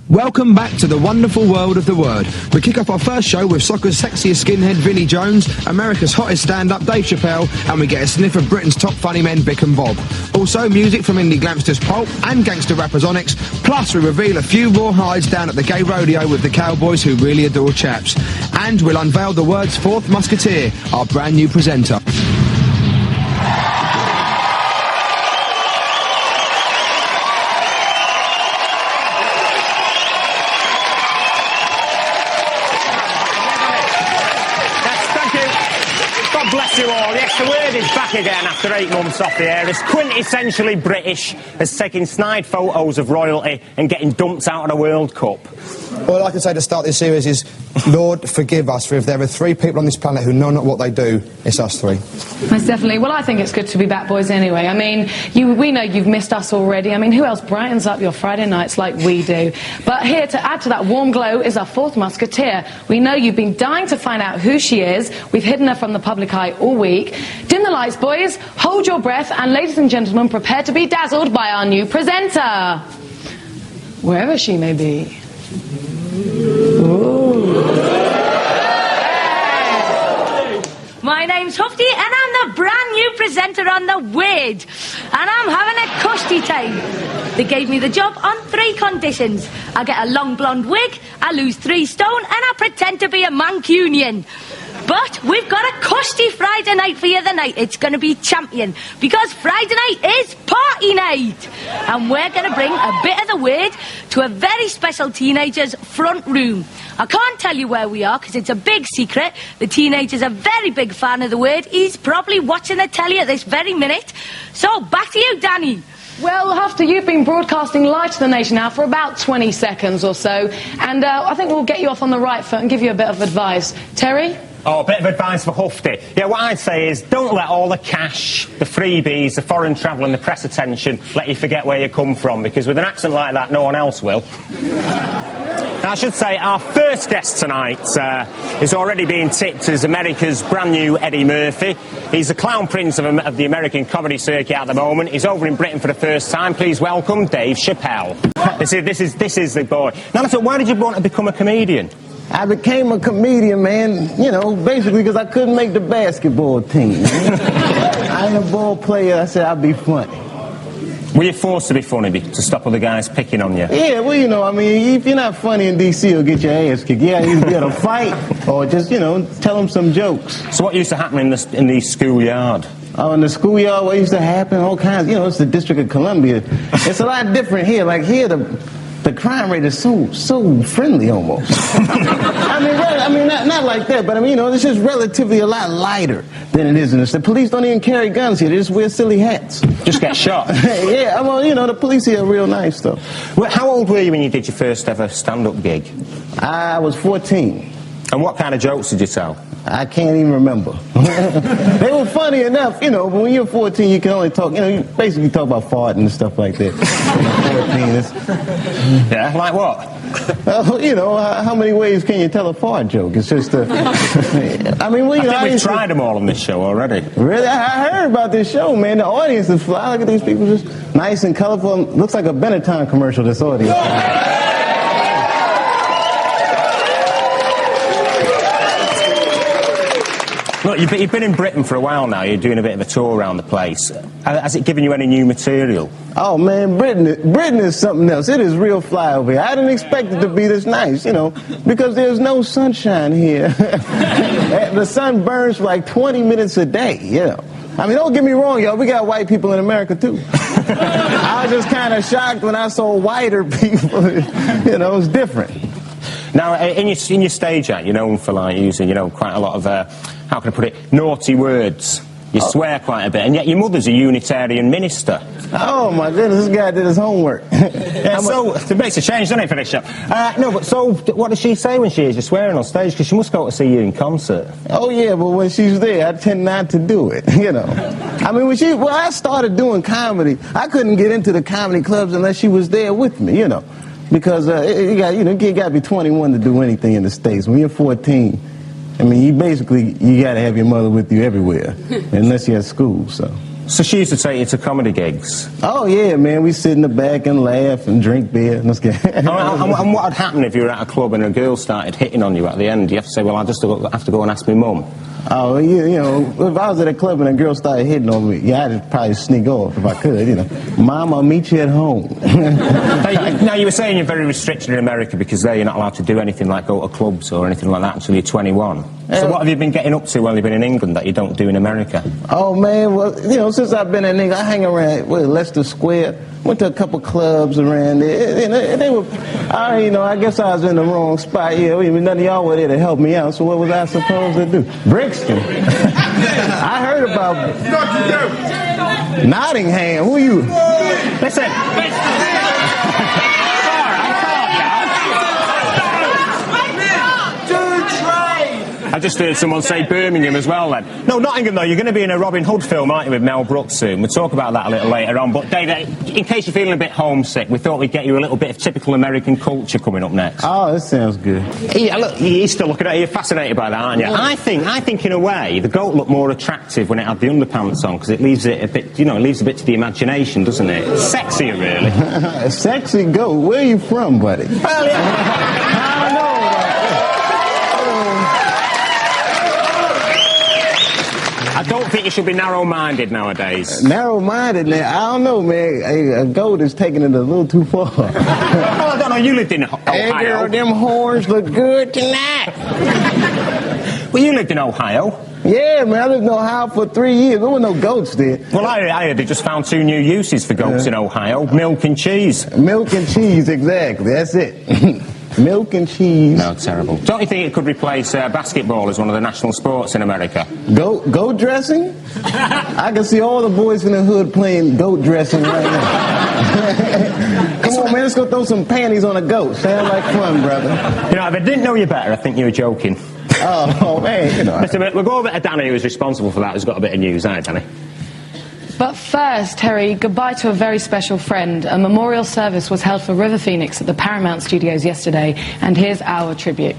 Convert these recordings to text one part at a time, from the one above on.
Welcome back to the wonderful world of the word. We kick off our first show with soccer's sexiest skinhead Vinnie Jones, America's hottest stand-up Dave Chappelle, and we get a sniff of Britain's top funny men Vic and Bob. Also music from indie glamsters Pulp and gangster rappers Onyx, plus we reveal a few raw hides down at the gay rodeo with the cowboys who really adore chaps. And we'll unveil the word's fourth musketeer, our brand new presenter. The word is back again after 8 months off the air. It's quintessentially British as taking snide photos of royalty and getting dumped out of the World Cup. All I can say to start this series is, Lord, forgive us, for if there are 3 people on this planet who know not what they do, it's us 3. Most definitely. Well, I think it's good to be back, boys, anyway. I mean, we know you've missed us already. I mean, who else brightens up your Friday nights like we do? But here to add to that warm glow is our 4th musketeer. We know you've been dying to find out who she is. We've hidden her from the public eye all week. Dim the lights, boys, hold your breath, and ladies and gentlemen, prepare to be dazzled by our new presenter. Wherever she may be. Ooh. My name's Hufty and I'm the brand new presenter on The Weird. And I'm having a cushy time. They gave me the job on 3 conditions. I get a long blonde wig, I lose 3 stone, and I pretend to be a Mancunian. But we've got a cushy Friday night for you tonight. It's going to be champion, because Friday night is party night. And we're going to bring a bit of the weird to a very special teenager's front room. I can't tell you where we are because it's a big secret. The teenager's a very big fan of the weird. He's probably watching the telly at this very minute. So back to you, Danny. Well, Hufty, you've been broadcasting live to the nation now for about 20 seconds or so, and I think we'll get you off on the right foot and give you a bit of advice. Terry? Oh, a bit of advice for Hufty. Yeah, what I'd say is don't let all the cash, the freebies, the foreign travel and the press attention let you forget where you come from, because with an accent like that, no one else will. I should say our first guest tonight is already being tipped as America's brand new Eddie Murphy. He's the clown prince of the American comedy circuit at the moment. He's over in Britain for the first time. Please welcome Dave Chappelle. This is the boy. Now, so why did you want to become a comedian? I became a comedian, man, you know, basically because I couldn't make the basketball team. I ain't a ball player. I said I'd be funny. Were you forced to be funny to stop other guys picking on you? Yeah, well, you know, I mean, if you're not funny in D.C., you'll get your ass kicked. Yeah, either get a fight or just, you know, tell them some jokes. So what used to happen in the schoolyard? Oh, in the schoolyard, what used to happen? All kinds. You know, it's the District of Columbia. It's a lot different here. Like here, the crime rate is so friendly almost. I mean, not like that, but I mean, you know, it's just relatively a lot lighter than it is in this. The police don't even carry guns here. They just wear silly hats. Just get shot. Yeah, well, you know, the police here are real nice, though. Well, how old were you when you did your first ever stand-up gig? I was 14. And what kind of jokes did you tell? I can't even remember. They were funny enough, you know, but when you're 14, you can only talk, you know, you basically talk about farting and stuff like that. 14 is... Yeah, like what? You know, how many ways can you tell a fart joke? It's just I mean, well, you know, I think we've tried them all on this show already. Really? I heard about this show, man. The audience is fly. Look at these people, just nice and colorful. Looks like a Benetton commercial, this audience. Look, you've been in Britain for a while now. You're doing a bit of a tour around the place. Has it given you any new material? Oh, man, Britain is something else. It is real fly over here. I didn't expect it to be this nice, you know, because there's no sunshine here. The sun burns for like 20 minutes a day, you know. I mean, don't get me wrong, y'all. We got white people in America, too. I was just kind of shocked when I saw whiter people. You know, it's different. Now, in your stage act, you're known for like using, you know, quite a lot of, how can I put it, naughty words. You swear quite a bit, and yet your mother's a Unitarian minister. Oh my goodness, this guy did his homework. Yeah, so it makes a change, doesn't it, for this show? No, but so what does she say when she hears you swearing on stage? Because she must go to see you in concert. Oh yeah, but when she's there, I tend not to do it. You know, I mean, when I started doing comedy, I couldn't get into the comedy clubs unless she was there with me. You know, because you got to be 21 to do anything in the States. When you're 14. I mean, you got to have your mother with you everywhere, unless you're at school, so. So she used to take you to comedy gigs? Oh, yeah, man. We sit in the back and laugh and drink beer. And and what would happen if you were at a club and a girl started hitting on you at the end? You have to say, well, I just have to go and ask my mum. Oh, you know, if I was at a club and a girl started hitting on me, yeah, I'd probably sneak off if I could, you know. Mom, I'll meet you at home. Now, you were saying you're very restricted in America because there you're not allowed to do anything like go to clubs or anything like that until you're 21. So what have you been getting up to while you've been in England that you don't do in America? Oh, man, well, you know, since I've been in England, I hang around Leicester Square. Went to a couple clubs around there, and they were, I guess I was in the wrong spot. Yeah, none of y'all were there to help me out, so what was I supposed to do? Brixton. I heard about Nottingham. Who you? Listen. I just heard someone say Birmingham as well then. No, Nottingham though, you're going to be in a Robin Hood film, aren't you, with Mel Brooks soon? We'll talk about that a little later on. But Dave, in case you're feeling a bit homesick, we thought we'd get you a little bit of typical American culture coming up next. Oh, that sounds good. Yeah, look, you're still looking at it, you're fascinated by that, aren't you? Yeah. I think in a way, the goat looked more attractive when it had the underpants on, because it leaves it a bit, it leaves a bit to the imagination, doesn't it? Sexier, really. A sexy goat? Where are you from, buddy? Well, yeah. I don't know. I don't think you should be narrow-minded nowadays. Narrow-minded? Now, I don't know, man. A goat is taking it a little too far. Well, I don't know. You lived in Ohio. Hey, girl, them horns look good tonight. Well, you lived in Ohio. Yeah, man. I lived in Ohio for 3 years. There were no goats there. Well, I heard they just found 2 new uses for goats in Ohio. Milk and cheese. Milk and cheese, exactly. That's it. Milk and cheese. No, terrible. Don't you think it could replace basketball as one of the national sports in America? Goat dressing? I can see all the boys in the hood playing goat dressing right now. Come on, man, let's go throw some panties on a goat. Sound like fun, brother. If I didn't know you better, I think you were joking. Oh man, Listen, we'll go over to Danny, who's responsible for that, who's got a bit of news. Hi, Danny. But first, Terry, goodbye to a very special friend. A memorial service was held for River Phoenix at the Paramount Studios yesterday, and here's our tribute.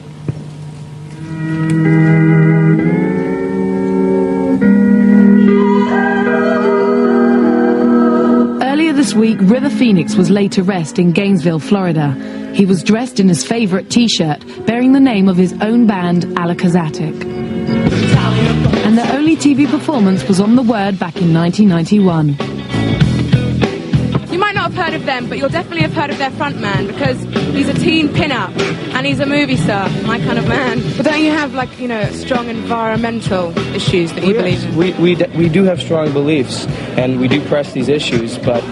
Earlier this week, River Phoenix was laid to rest in Gainesville, Florida. He was dressed in his favorite T-shirt, bearing the name of his own band, Alakazatic. And their only TV performance was on The Word back in 1991. You might not have heard of them, but you'll definitely have heard of their frontman, because he's a teen pin-up and he's a movie star, my kind of man. But don't you have, strong environmental issues that you believe in? We do have strong beliefs, and we do press these issues, but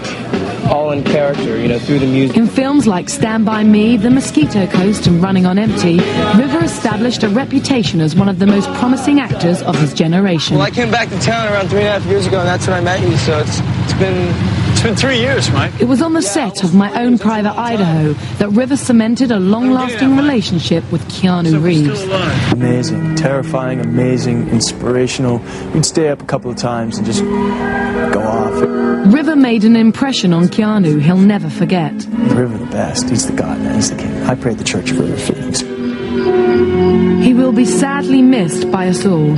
all in character, through the music. In films like Stand By Me, The Mosquito Coast and Running on Empty, River established a reputation as one of the most promising actors of his generation. Well, I came back to town around 3.5 years ago, and that's when I met you, so it's been 3 years, Mike. It was on the set of My Own Private Idaho that River cemented a long-lasting relationship with Keanu Reeves. Amazing, terrifying, amazing, inspirational. We'd stay up a couple of times and just go off. River made an impression on Keanu he'll never forget. River the best. He's the god, man. He's the king. I pray at the Church of River Phoenix. He will be sadly missed by us all.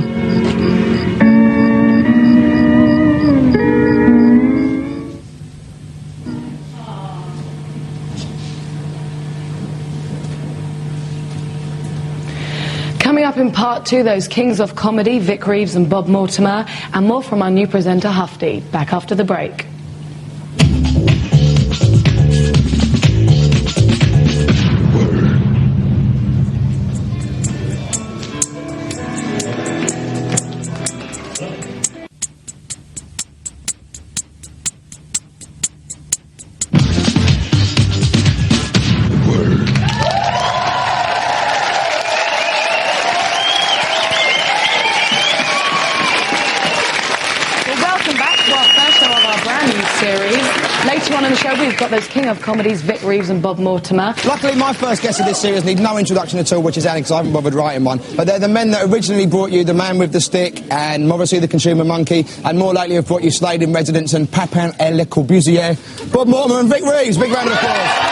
Coming up in part 2, those kings of comedy, Vic Reeves and Bob Mortimer, and more from our new presenter, Hufty. Back after the break. later on in the show, we've got those king of comedies, Vic Reeves and Bob Mortimer. Luckily, my first guest of this series need no introduction at all, which is Annie, because I haven't bothered writing one. But they're the men that originally brought you The Man with the Stick and Morrissey the Consumer Monkey, and more lately have brought you Slade in Residence and Papin et Le Corbusier. Bob Mortimer and Vic Reeves. Big round of applause.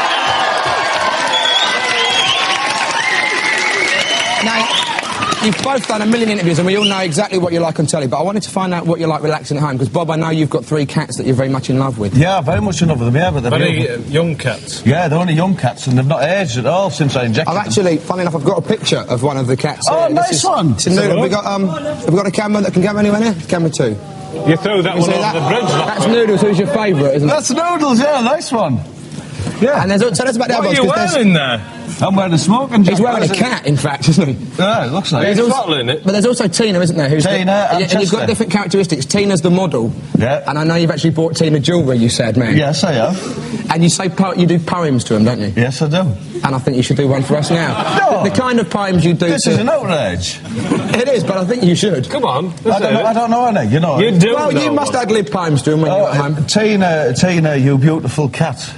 Now, you've both done a million interviews and we all know exactly what you're like on telly, but I wanted to find out what you're like relaxing at home, because Bob, I know you've got 3 cats that you're very much in love with. Yeah, very much in love with them, yeah, but they're very young cats. Yeah, they're only young cats and they've not aged at all since I injected I've actually, funny enough, I've got a picture of one of the cats. Oh, here. nice one. It's a noodle. Have we got a camera that can go anywhere near? Camera 2. You threw that one over the bridge. That's Noodles, who's your favourite, isn't it? That's Noodles, yeah, nice one. Yeah. And there's, so that's about the What other are you ones, wearing there? I'm wearing a smoking jacket. He's wearing a cat, in fact, isn't he? Yeah, it looks like He's it. bottling it. But there's also Tina, isn't there? Who's Tina and and you've got Chester. different characteristics. Tina's the model. Yeah. And I know you've actually bought Tina jewellery, you said, man. Yes, I have. And you say you do poems to him, don't you? Yes, I do. And I think you should do one for us now. No. The kind of poems you do This is an outrage. It is, but I think you should. Come on. I don't know any, you know. You do Well, you know must one. ad-lib poems to him when you're at home. Tina, you beautiful cat.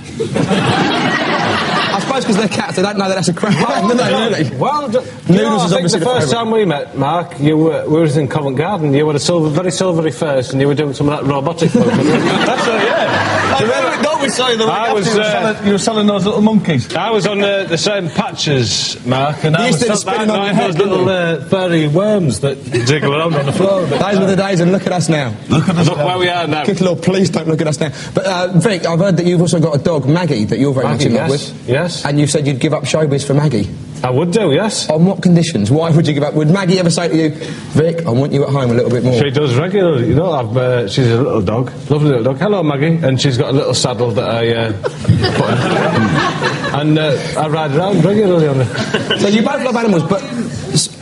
I suppose because they're cats, they don't know that that's a crap poem, do they, really? Well, Noodles I is think obviously the the first favourite. time we met, Mark, we was in Covent Garden. You were a very silvery face, and you were doing some of that robotic work. That's right, yeah. Don't we say that you were selling those little monkeys? I was on the same patches, Mark, and You I used was to spinning on your head, those didn't little furry worms that jiggle around on the floor. Those were the days, and look at us now. Look at us. Look where we are now. Good Lord, please don't look at us now. But, Vic, I've heard that you've also got a dog, Maggie, that you're very much in love with. Yes. And you said you'd give up showbiz for Maggie. I would do, yes. On what conditions? Why would you give up? Would Maggie ever say to you, Vic, I want you at home a little bit more? She does regularly, you know. She's a little dog, lovely little dog. Hello, Maggie. And she's got a little saddle that I put in. And I ride around regularly on it. So you both love animals, but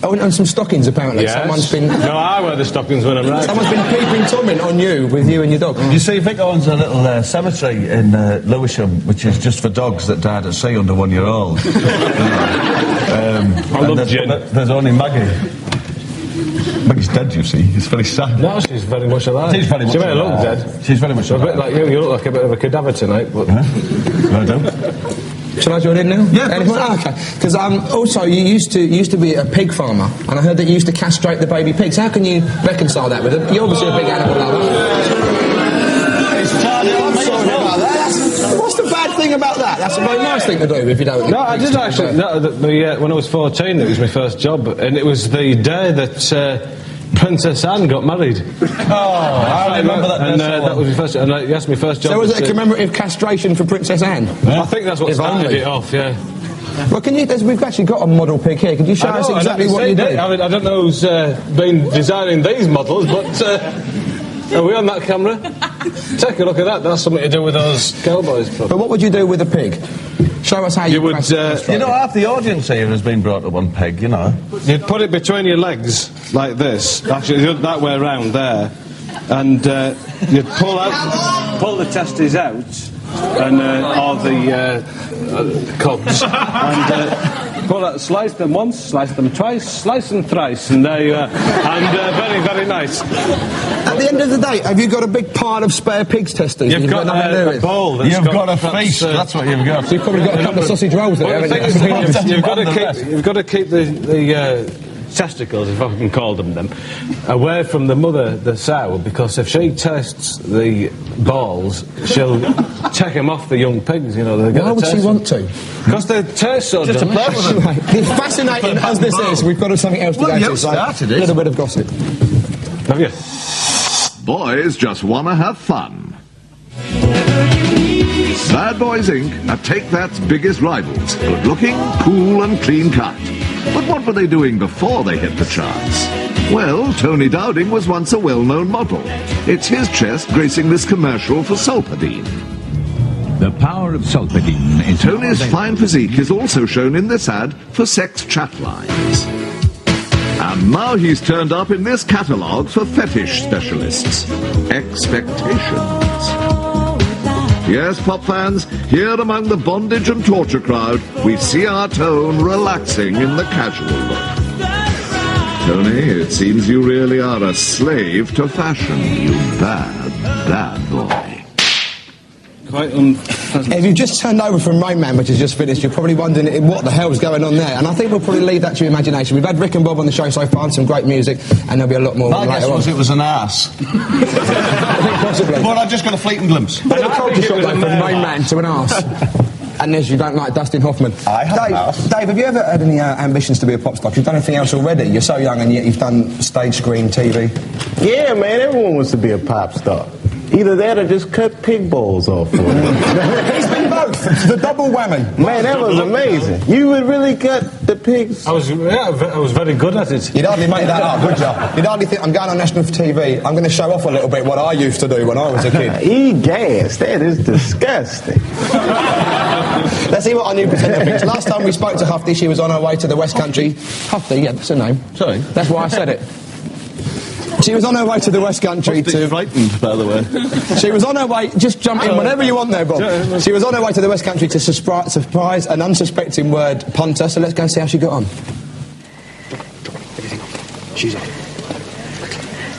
on some stockings apparently. Yes. Someone's been No, I wear the stockings when I'm riding. someone's been peeping Tomming on you with you and your dog. You see, Vic owns a little cemetery in Lewisham, which is just for dogs that died at sea under 1 year old. I love gin. There's only Maggie. Maggie's dead, you see. It's very sad. No, she's very much alive. She's very much She may look alive. dead. She's very much A bit alive. like you. You look like a bit of a cadaver tonight, but... I do. Shall I join in now? Yeah, Anyone? please. Okay. Because also you used to be a pig farmer, and I heard that you used to castrate the baby pigs. How can you reconcile that with it? You're obviously a big animal lover. What's the bad thing about that? That's a very nice thing to do if you don't. No, I did actually. No, when I was 14, it was my first job, and it was the day that Princess Anne got married. Oh, I remember that. And that was my first. And yes, my first job. So was it a commemorative castration for Princess Anne? I think that's what If started only. it off. Yeah. Well, can you? We've actually got a model pig here. Could you show us exactly what you do? I mean, I don't know who's been designing these models, but are we on that camera? Take a look at that. That's something to do with those cowboys. Probably. But what would you do with a pig? Show us how you would. You know, half the audience here has been brought up on peg, you know. You'd put it between your legs like this. Actually, that way around there, and you'd pull the testes out, and or the cobs, and pull out, slice them once, slice them twice, slice them thrice, and there you are. And very, very nice. At the end of the day, have you got a big pile of spare pig's testes? You've got nothing to do a with? bowl. That's You've got a perhaps, feast, that's what you've got. So you've probably got a couple of sausage rolls there, Well, the haven't thing you? is, you've got to keep the testicles, if I can call them, away from the mother, the sow, because if she tastes the balls, she'll take them off the young pigs. You know. Why would she want to? Because they taste so Just to play delicious. with them. It's fascinating as this is. We've got something else to Well, go you to. So started a it. little bit of gossip. Have you? Boys just want to have fun. Bad Boys Inc. are Take That's biggest rivals. Good looking, cool and clean cut. But what were they doing before they hit the charts? Well, Tony Dowding was once a well-known model. It's his chest gracing this commercial for Solpadeine. The power of Solpadeine is... Tony's fine physique is also shown in this ad for sex chat lines. And now he's turned up in this catalogue for fetish specialists. Expectations. Yes, pop fans, here among the bondage and torture crowd, we see our Tone relaxing in the casual look. Tony, it seems you really are a slave to fashion, you bad, bad boy. quite unpleasant. If you've just turned over from Rain Man, which has just finished, you're probably wondering what the hell's going on there. And I think we'll probably leave that to your imagination. We've had Rick and Bob on the show so far, and some great music, and there'll be a lot more My later guess was on. it was an arse. I think possibly. But I've just got a fleeting glimpse. But a culture shock, though, from Rain Man to an arse. Unless you don't like Dustin Hoffman. I have an arse. Dave, have you ever had any ambitions to be a pop star? You've done anything else already? You're so young, and yet you've done stage, screen, TV. Yeah, man, everyone wants to be a pop star. Either that or just cut pig balls off for it. He's been both. The double whammy. Man, that was amazing. You would really cut the pigs? I was very good at it. You'd hardly make that up, would you? You'd hardly think, I'm going on national TV, I'm going to show off a little bit what I used to do when I was a kid. Eat gas, that is disgusting. Let's see what our new presenter thinks. Last time we spoke to Hufty, she was on her way to the West Country. Hufty, yeah, that's her name. Sorry. That's why I said it. She was on her way to the West Country to... frightened, by the way. She was on her way... Just jump in whenever you want there, Bob. She was on her way to the West Country to surprise an unsuspecting word punter, so let's go and see how she got on. She's on.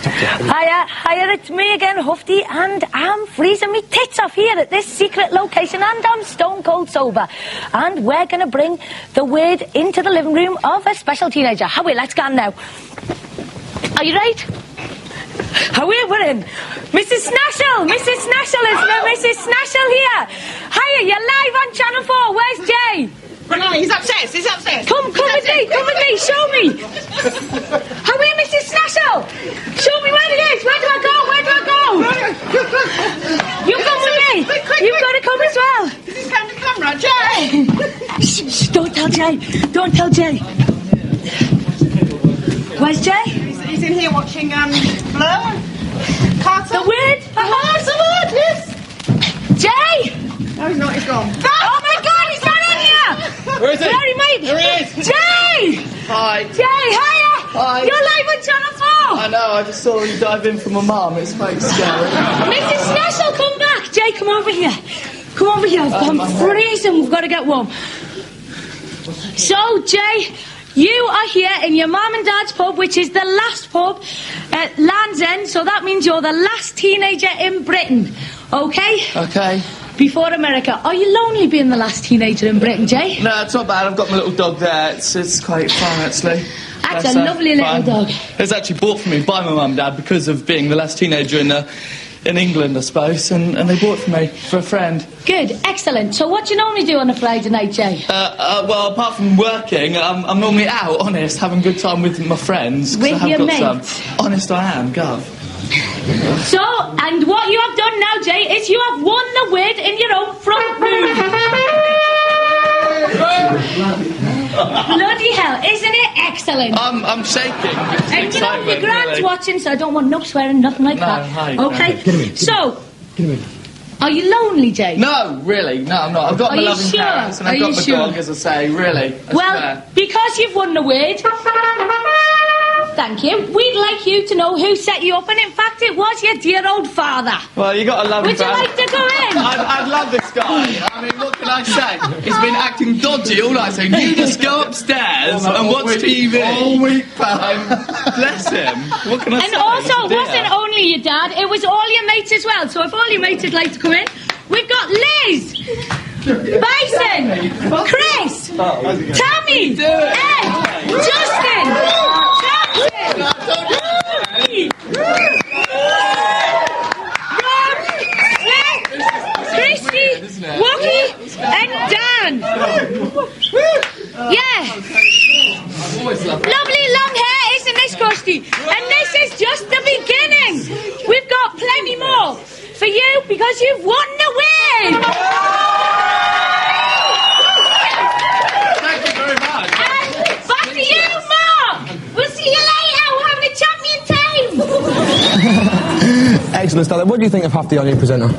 Hiya, it's me again, Hufty, and I'm freezing me tits off here at this secret location, and I'm stone cold sober. And we're going to bring the word into the living room of a special teenager. Howie, let's go on now. Are you right? Howie, we're in. Mrs. Snashel! Mrs. Snashel, it's me, Mrs. Snashel here. Hiya, you're live on Channel 4. Where's Jay? He's upstairs, Come with me, show me. Howie, Mrs. Snashel! Show me where it is. Where do I go? You come with me. You've got to come as well. Is this on the camera, Jay? Shh, don't tell Jay. Where's Jay? He's in here watching Blur. Carter. The word? It's the word, yes. Jay! No, he's not, he's gone. Oh my God, he's not in here! Where is he? Sorry, mate. There he is. Jay! Hi. Jay, hiya! Hi. You're live on Channel 4! I know, I just saw him dive in from my mum. It's quite scary. Mrs. Snashel, come back! Jay, come over here. I'm freezing. We've got to get warm. So, Jay, you are here in your mum and dad's pub, which is the last pub at Land's End, so that means you're the last teenager in Britain. Okay? Okay. Before America. Are you lonely being the last teenager in Britain, Jay? No, it's not bad. I've got my little dog there. It's quite fun, actually. That's a lovely little dog. It was actually bought for me by my mum and dad because of being the last teenager in England, I suppose, and they bought it for me for a friend. Good, excellent. So what do you normally do on a Friday night, Jay? Well, apart from working, I'm normally out, honest, having a good time with my friends. With I have your got mates? Some. Honest I am, Gov. So, and what you have done now, Jay, is you have won the word in your own front room. Bloody hell, isn't it excellent? I'm shaking. And you know, your grand's watching, so I don't want no swearing, nothing like that. Hi. Okay? So, are you lonely, Jay? No, really, no, I'm not. I've got Are my you loving sure? parents and Are I've got you my sure? dog, as I say, really. I Well, swear. because you've won the word, thank you, we'd like you to know who set you up, and in fact it was your dear old father. Well, you got a loving Would you like to go in? I'd love this guy. I mean, what can I say? He's been acting dodgy all night, saying, you just go upstairs and watch TV. All week, pal. Bless him. What can I say? And also, He's it wasn't dear. only your dad, it was all your mates as well. So if all your mates would like to come in, we've got Liz, Bison, Chris, Tammy, Ed, Justin, Rob, Smith, Christy, Wookie, and Dan. Yeah. Lovely long hair, isn't this, Krusty? And this is just the beginning. We've got plenty more for you because you've won the win. Thank you very much. And back to you, Mark. We'll see you later. We're having a champion time. Excellent stuff. What do you think of Hufty, our new presenter?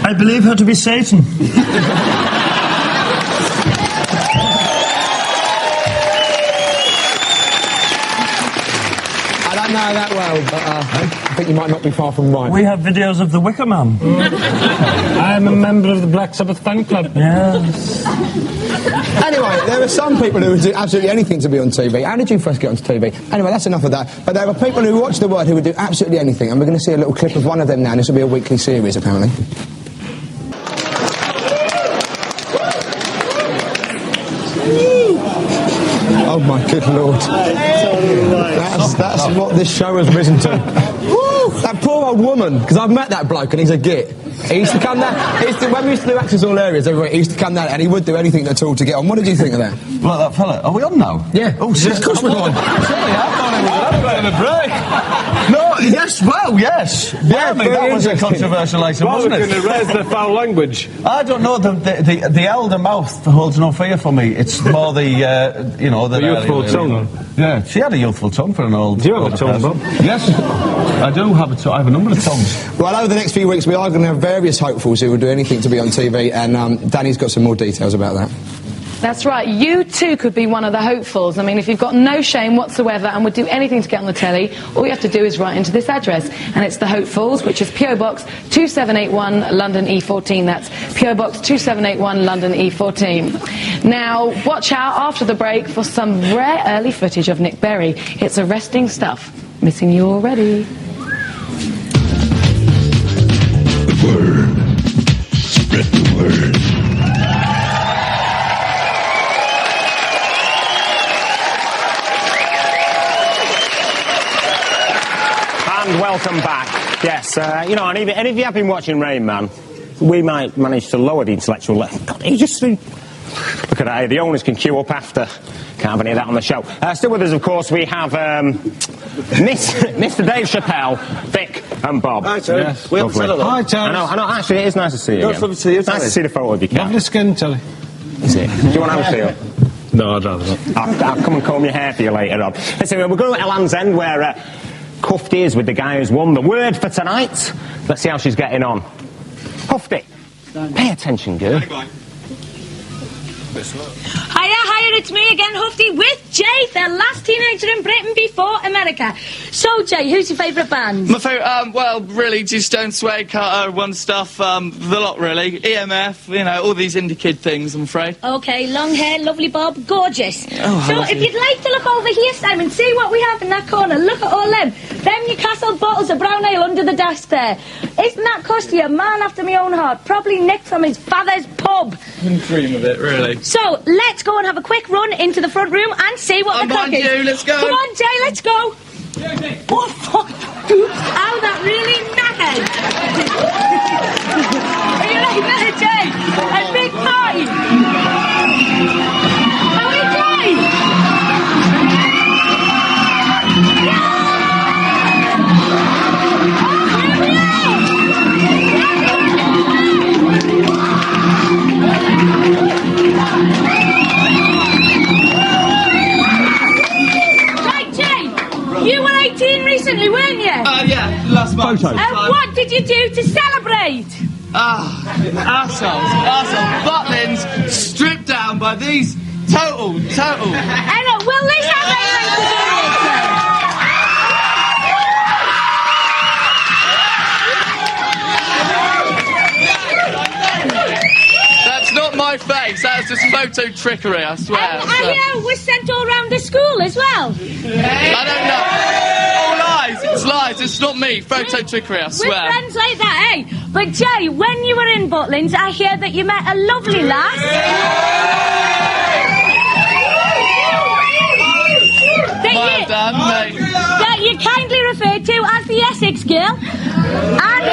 I believe her to be Satan. I don't know that well, but I think you might not be far from right. We have videos of the Wicker Man. I am a member of the Black Sabbath fan club. Yes. Anyway, there are some people who would do absolutely anything to be on TV. How did you first get onto TV? Anyway, that's enough of that. But there are people who watch The Word who would do absolutely anything, and we're going to see a little clip of one of them now, and this will be a weekly series, apparently. Oh my good lord. That's what this show has risen to. Woo! That poor old woman, because I've met that bloke and he's a git. He used to come down, when we used to do Access All Areas, he used to come down and he would do anything at all to get on. What did you think of that? Well, that fella, are we on now? Yeah. Oh, shit. Of course we're on. Sorry, I thought it was a break. No, yes, well, yes. Yeah, I mean, that was a controversial item, Well, wasn't we're it? going to raise the foul language. I don't know, the elder mouth holds no fear for me. It's more the, you know... The youthful tongue. Yeah, she had a youthful tongue for an old... Do you have a tongue, person. Bob? Yes, I do have a tongue. I have a number of tongues. Well, over the next few weeks we are going to have various hopefuls who will do anything to be on TV, and Danny's got some more details about that. That's right, you too could be one of the hopefuls. I mean, if you've got no shame whatsoever and would do anything to get on the telly, all you have to do is write into this address. And it's the Hopefuls, which is PO Box 2781 London E14. That's PO Box 2781 London E14. Now, watch out after the break for some rare early footage of Nick Berry. It's arresting stuff. Missing you already. The word. Spread the word. And welcome back. Yes, you know, and if you have been watching Rain Man, we might manage to lower the intellectual level. God, you just look at that. The owners can queue up after. Can't have any of that on the show. Still with us, of course, we have Mr. Dave Chappelle, Vic, and Bob. Hi, Tony. Yes, We haven't said hello. Hi, Tony. I know. Actually, it is nice to see you. No, again. it's lovely to see you, Nice Tony. to see the photo of your cat. Lovely skin, Tony. Is it? Do you want to have a feel? No, I'd rather not. I'll come and comb your hair for you later on. Listen, we're going to Land's End where Hufty is with the guy who's won the word for tonight. Let's see how she's getting on. Hufty, pay attention, girl. Hiya, it's me again, Hufty, with Jay, the last teenager in Britain before America. So, Jay, who's your favourite band? My favourite, well, really, Stone Sway, Carter, One Stuff, the lot, really. EMF, you know, all these indie kid things, I'm afraid. Okay, long hair, lovely bob, gorgeous. Oh, so, lovely. if you'd like to look over here, Simon, see what we have in that corner. Look at all them. Them Newcastle bottles of brown ale under the desk there. Isn't that Costy, a man after my own heart? Probably nicked from his father's pub. Couldn't dream of it, really. So, let's go and have a quick run into the front room and see what the crack is. you, let's go. Come on, Jay, let's go. Oh, fuck. Oops, ow, that really knackered. Are you like that, Jay? A big party. Are we, Jay? Right, Jay, you were 18 recently, weren't you? Yeah, last month. And what did you do to celebrate? Assholes, butlins stripped down by these total. And will this have anything to do with it? That's not my face, that's just photo trickery, I swear. And I was sent all round the school as well. I don't know. All lies, it's lies, it's not me, photo trickery, I With swear. friends like that, eh? But Jay, when you were in Butlins, I hear that you met a lovely lass. Well done, mate. That you kindly referred to as the Essex girl. And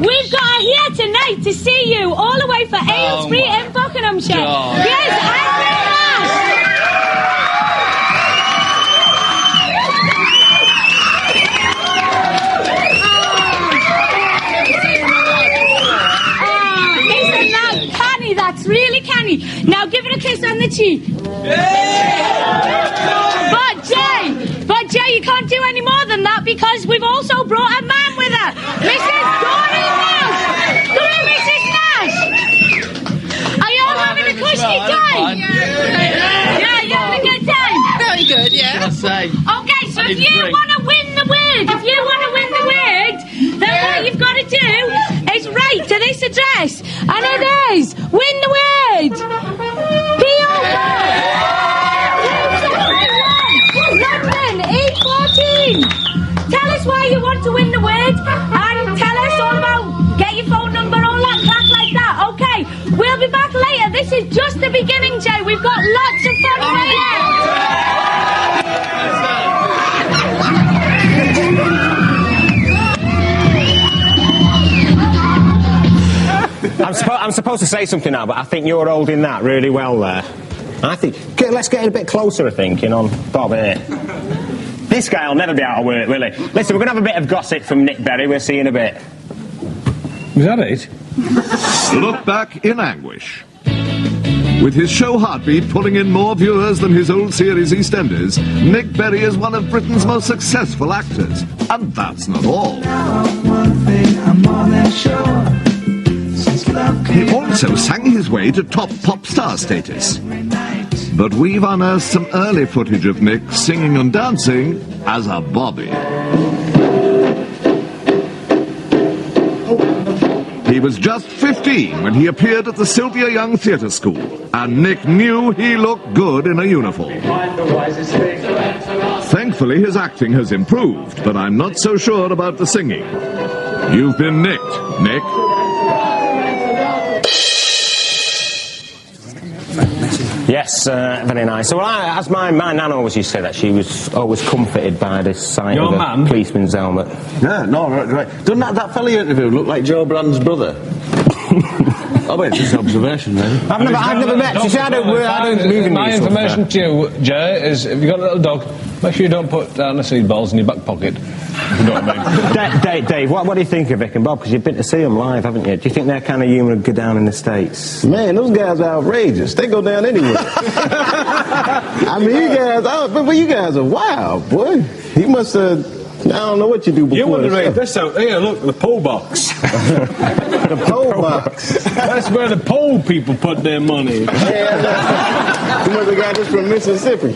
we've got her here tonight to see you, all the way for Aylesbury in Buckinghamshire. God. Yes, Essex Isn't that canny? That's really canny. Now give it a kiss on the cheek. But Jay, you can't do any more than that because we've also brought a man with her. Mrs. Dory Nash. Come here, Mrs. Nash. Are you all having a cushy time? Yeah, you having a good time? Very good, yeah. I say. Okay, so I if need a you drink. want to win the word, then what you've got to do is write to this address. And it is Win the Word. P.O. London, E14. Tell us why you want to win the word and tell us all about, get your phone number, all that crap like that. Okay, we'll be back later. This is is just the beginning, Joe. We've got lots of fun I'm supposed to say something now, but I think you're holding that really well there. I think... Let's get a bit closer, I think, on Bob here. This guy will never be out of work, will he? Listen, we're going to have a bit of gossip from Nick Berry. We'll see you in a bit. Was that it? Look back in anguish. With his show Heartbeat pulling in more viewers than his old series EastEnders, Nick Berry is one of Britain's most successful actors. And that's not all. He also sang his way to top pop star status. But we've unearthed some early footage of Nick singing and dancing as a Bobby. He was just 15 when he appeared at the Sylvia Young Theatre School, and Nick knew he looked good in a uniform. Thankfully, his acting has improved, but I'm not so sure about the singing. You've been nicked, Nick. Yes, very nice. So, well, as my nan always used to say that, she was always comforted by this sight Your of man? a policeman's helmet. Yeah, no, right. Doesn't that fella you interviewed look like Joe Brand's brother? Oh, wait, it's just an observation, really. I've never met. She said I don't move in My these information to you, Jay, is if you've got a little dog, make sure you don't put down the seed balls in your back pocket. You know what I mean? Dave, what do you think of Vic and Bob? Because you've been to see them live, haven't you? Do you think their kind of humour would go down in the States? Man, those guys are outrageous. They go down anywhere. I mean, you guys are wild, boy. You must have... I don't know what you do before. You want to read this out here, look, the pole box. The pole box. That's where the pole people put their money. Yeah, you must have got this from Mississippi.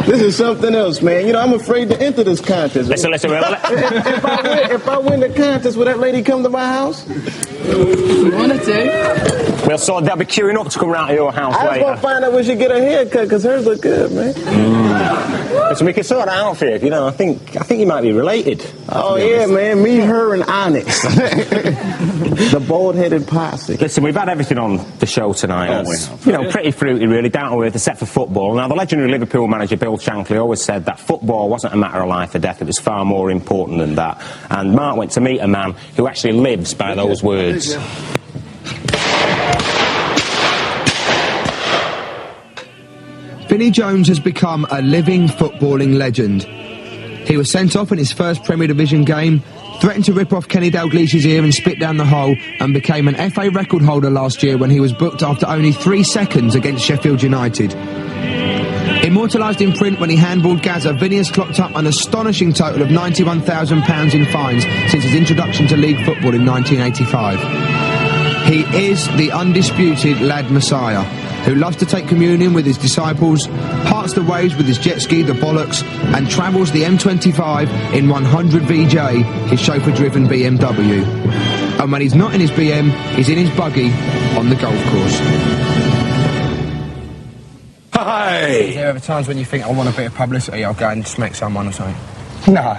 This is something else, man. I'm afraid to enter this contest. Listen. If I win the contest, will that lady come to my house? You wanted to. Well, so they'll be queuing up to come round to your house I was later. going to find out when she get her haircut, because hers look good, man. Listen, we can sort that out for you. I think you might be related. Oh, yeah, man. Me, her, and Onyx. The bald-headed posse. Listen, we've had everything on the show tonight. Pretty fruity, really, down to earth, except for football. Now, the legendary Liverpool manager, Bill Shankly, always said that football wasn't a matter of life or death. It was far more important than that. And Mark went to meet a man who actually lives by those words. Vinnie Jones has become a living footballing legend. He was sent off in his first Premier Division game, threatened to rip off Kenny Dalglish's ear and spit down the hole, and became an FA record holder last year when he was booked after only 3 seconds against Sheffield United. Immortalised in print when he handballed Gaza, Vinnie has clocked up an astonishing total of £91,000 in fines since his introduction to league football in 1985. He is the undisputed lad messiah, who loves to take communion with his disciples, parts the waves with his jet ski, the Bollocks, and travels the M25 in 100 VJ, his chauffeur-driven BMW. And when he's not in his BM, he's in his buggy on the golf course. Hi! There are times when you think, I want a bit of publicity, I'll go and smack someone or something. No.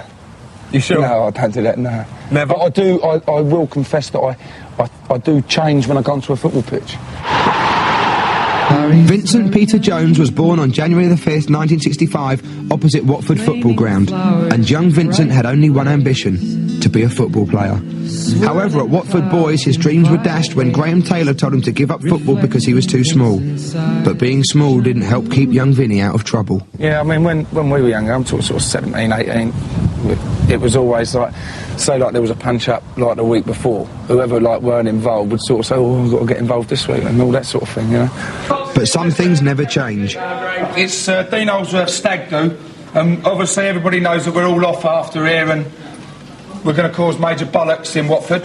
You sure? No, I don't do that, no. Never? But I will confess that I do change when I go onto a football pitch. Vincent Peter Jones was born on January the 5th, 1965, opposite Watford Football Ground, and young Vincent had only one ambition, to be a football player. However, at Watford Boys, his dreams were dashed when Graham Taylor told him to give up football because he was too small. But being small didn't help keep young Vinnie out of trouble. Yeah, I mean, when we were younger, I'm talking sort of 17, 18, it was always like, say like there was a punch-up like the week before, whoever like weren't involved would sort of say, oh, we've got to get involved this week, and all that sort of thing, But some things never change. It's Dean Holdsworth's stag do. Obviously everybody knows that we're all off after here and we're going to cause major bollocks in Watford.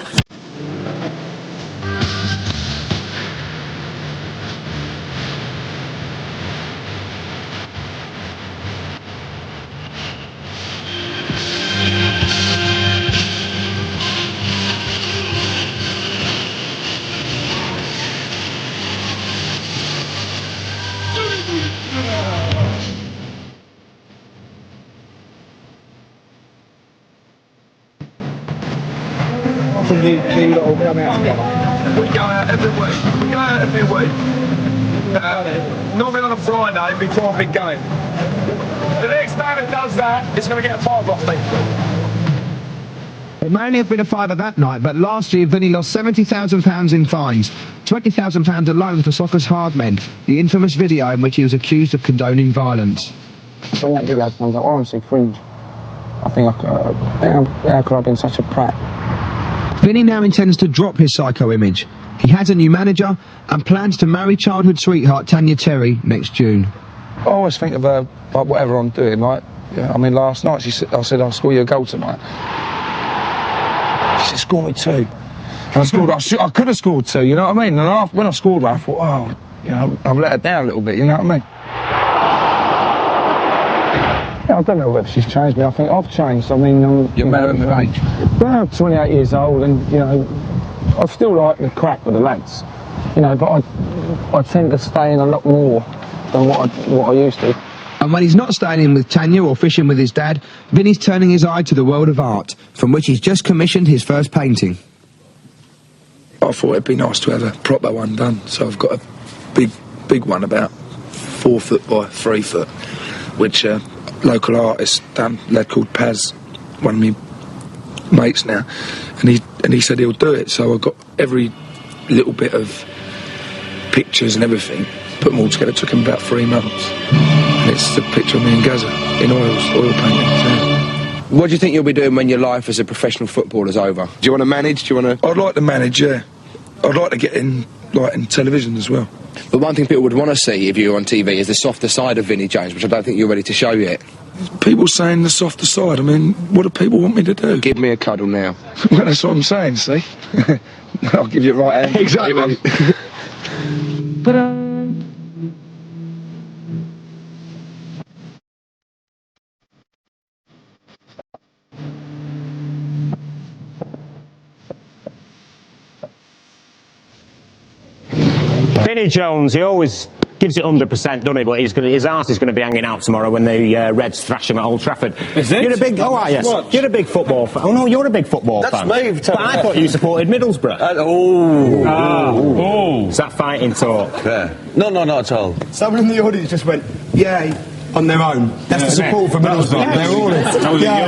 You lot all come out together. We go out every week. We go out every week. Normally on a Friday before a big game. The next man that does that is going to get a five off me. It may only have been a fiver that night, but last year Vinny lost £70,000 in fines, £20,000 alone for Soccer's Hard Men, the infamous video in which he was accused of condoning violence. When that video comes up, honestly, cringe. I think how could I have been such a prat? Vinny now intends to drop his psycho image. He has a new manager and plans to marry childhood sweetheart Tanya Terry next June. I always think of her, like, whatever I'm doing, like, yeah, I mean, last night I said, I'll score you a goal tonight. She said, score me 2. And I scored, I could have scored 2, you know what I mean? And when I scored one, I thought, oh, you know, I've let her down a little bit, you know what I mean? Yeah, I don't know whether she's changed me. I think I've changed. I mean, you're married at age? Well, I'm 28 years old, and, you know, I still like the crack with the lads, you know, but I tend to stay in a lot more than what I used to. And when he's not staying in with Tanya or fishing with his dad, Vinny's turning his eye to the world of art, from which he's just commissioned his first painting. I thought it'd be nice to have a proper one done, so I've got a big one about 4 foot by 3 foot, which a local artist done, a lad called Paz, one of my mates now, and he said he'll do it. So I got every little bit of pictures and everything, put them all together. It took him about 3 months. And it's the picture of me and Gaza in oil painting. What do you think you'll be doing when your life as a professional footballer's over? Do you want to manage? Do you want to? I'd like to manage, yeah. I'd like to get in, like, in television as well. But one thing people would want to see if you were on TV is the softer side of Vinnie Jones, which I don't think you're ready to show yet. People saying the softer side. I mean, what do people want me to do? Give me a cuddle now. Well, that's what I'm saying, see? I'll give you a right hand. Exactly. Vinnie Jones, he always gives it 100%, doesn't he? But his arse is going to be hanging out tomorrow when the Reds thrash him at Old Trafford. Is it? You're a big... Oh, yes. What? You're a big football fan. Oh, no, you're a big football fan. That's me. But I thought you supported Middlesbrough. Is that fighting talk? Yeah. No, not at all. Someone in the audience just went, yay, on their own. That's the support for Middlesbrough. They're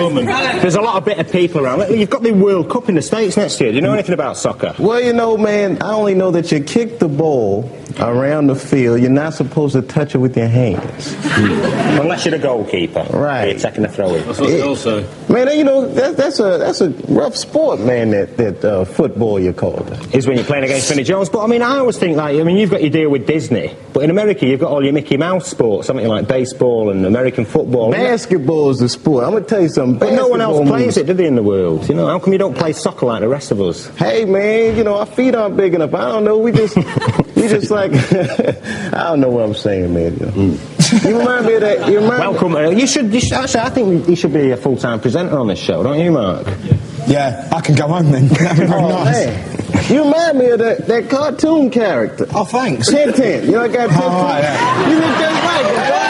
all in. There's a lot of bitter people around. You've got the World Cup in the States next year. Do you know anything about soccer? Well, you know, man, I only know that you kick the ball around the field. You're not supposed to touch it with your hands. Unless you're the goalkeeper. Right. You're taking the throw-in. That's what they all say. Man, you know, that's a rough sport, man, that football, you call it. Is when you're playing against Vinnie Jones. But, I mean, I always think, like, I mean, you've got your deal with Disney. But in America, you've got all your Mickey Mouse sports, something like baseball and American football. Basketball is the sport. I'm going to tell you something. But no one else plays it, do they, in the world? You know, how come you don't play soccer like the rest of us? Hey, man, you know, our feet aren't big enough. I don't know, we just like, I don't know what I'm saying, man. You know. You remind me of that. Welcome. You should, actually, I think you should be a full-time presenter on this show, don't you, Mark? Yeah, I can go home then. That'd be very nice. Man. You remind me of that cartoon character. Oh, thanks. Tintin. You know, I got Tintin. Oh, right, yeah. You look just like it.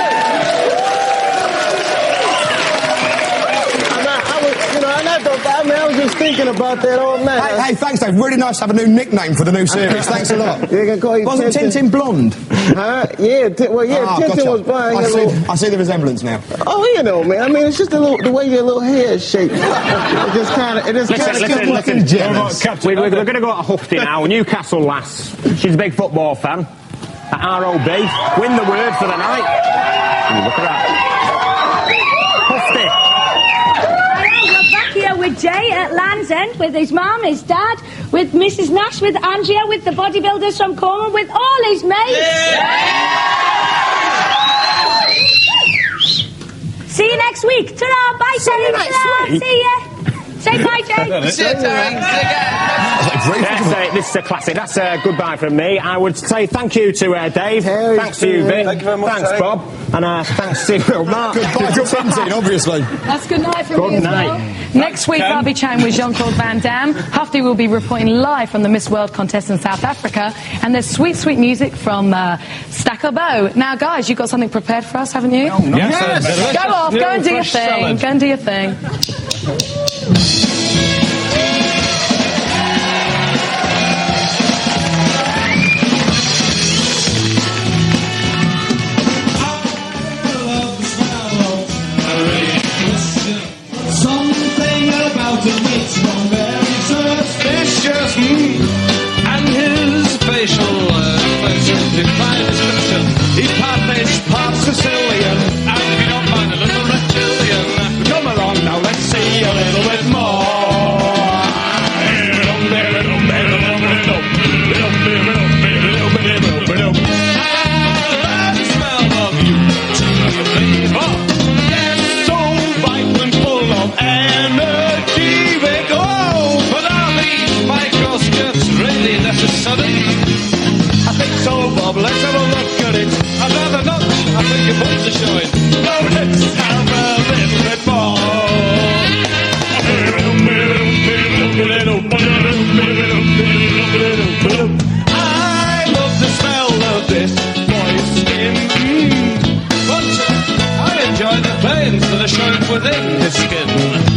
I was just thinking about that all night. Hey, thanks, Dave. Really nice to have a new nickname for the new series. Thanks a lot. They can call you Wasn't Tintin blonde? Huh? Yeah, Tintin was blind. I see the resemblance now. Oh, you know, man. I mean, it's just the way your little hair is shaped. It just kind of listen. We're going to go at Hufty now. Newcastle lass. She's a big football fan. At ROB. Win the word for the night. Look at that. Hufty. Here with Jay at Land's End, with his mum, his dad, with Mrs. Nash, with Andrea, with the bodybuilders from Cornwall, with all his mates. Yeah. See you next week. Ta-ra, bye, See you next week. See ya. Say bye, Jay. See you, This is a classic. That's a goodbye from me. I would say thank you to Dave. Thanks to you, Vic. Thank you very much, thanks, Dave. Bob. And thanks to Mark. Goodbye to Tintin, obviously. That's good night from Good me as night. well. Next week, I'll be chatting with Jean-Claude Van Damme. Hufty will be reporting live from the Miss World contest in South Africa. And there's sweet, sweet music from Stacker Bow. Now, guys, you've got something prepared for us, haven't you? Yes. Go off, go and do your thing. Go and do your thing. I love the smell of this boy's skin. But I enjoy the pains that are shown within his skin.